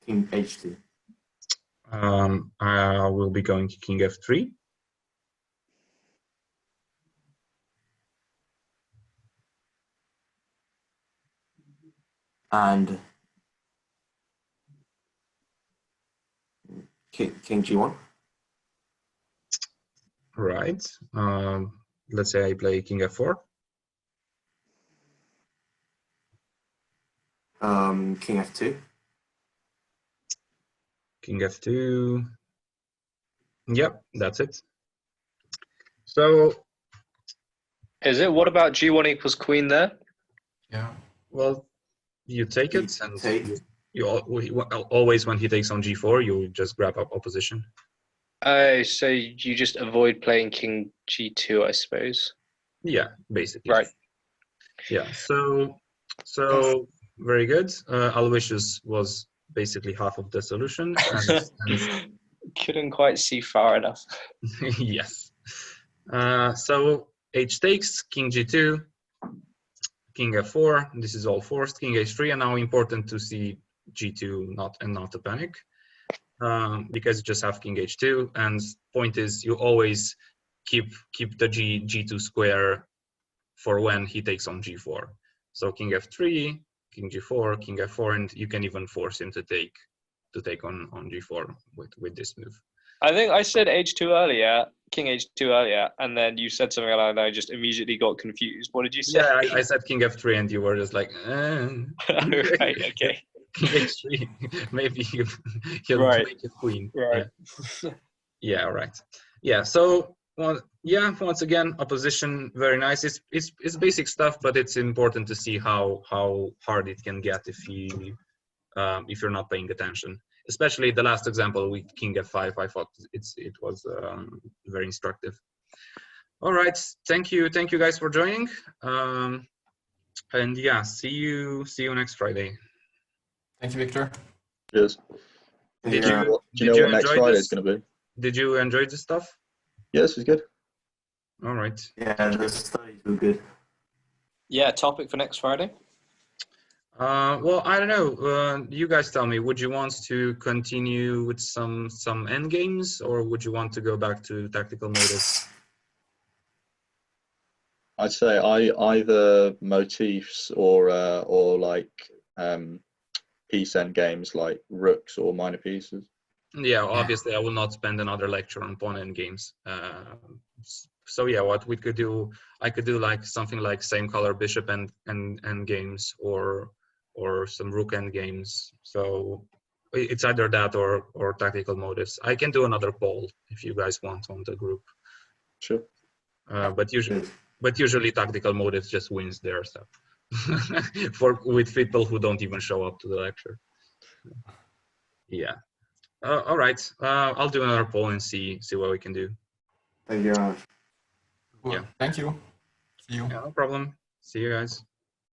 King H2.
I will be going to King F3.
and king g1.
Right. Let's say I play king f4.
King f2.
King f2. Yep, that's it. So,
Is it? What about g1 equals queen there?
Yeah.
well, you take
You
it, and
take.
always when he takes on g4, you just grab up opposition.
Oh, so you just avoid playing king g2, I suppose.
Yeah, basically.
Right.
Yeah. So very good. Aloysius was basically half of the solution, and
Couldn't quite see far enough.
yes. So h takes, king g2, king f4. This is all forced. King h3, and now important to see g2 not to panic, because you just have king h2. And point is, you always keep the g2 square for when he takes on g4. So king f3, king g4, king f4, and you can even force him to take on g4 with this move.
I think I said h2 earlier, king h2 earlier, and then you said something like that. I just immediately got confused. What did you say?
Yeah, I said king f3, and you were just like,
Right. Okay.
king h3. Maybe he'll
Right.
make it queen.
Right.
Yeah. Right. Yeah. So once again, opposition very nice. It's basic stuff, but it's important to see how hard it can get if you're not paying attention. Especially the last example with king f5, I thought it was very instructive. All right, thank you guys for joining, and yeah, see you next Friday.
Thank you, Victor.
Cheers.
Did
Yeah.
you
Do you know what next
enjoy
Friday
this?
is going to be?
Did you enjoy this stuff?
Yes, it's good.
All right.
Yeah, the studies were good.
Yeah. Topic for next Friday.
Well, I don't know. You guys tell me. Would you want to continue with some end games, or would you want to go back to tactical motives?
I'd say either motifs or like piece end games like rooks or minor pieces.
Yeah, obviously, I will not spend another lecture on pawn end games. So yeah, what we could do, I could do like something like same color bishop and games, or some rook end games. So it's either that or tactical motives. I can do another poll if you guys want on the group.
Sure.
But usually tactical motives just wins their stuff with people who don't even show up to the lecture. Yeah. All right. I'll do another poll and see what we can do.
Thank you very much.
Cool.
Yeah.
Thank you. See you.
Yeah, no problem. See you guys.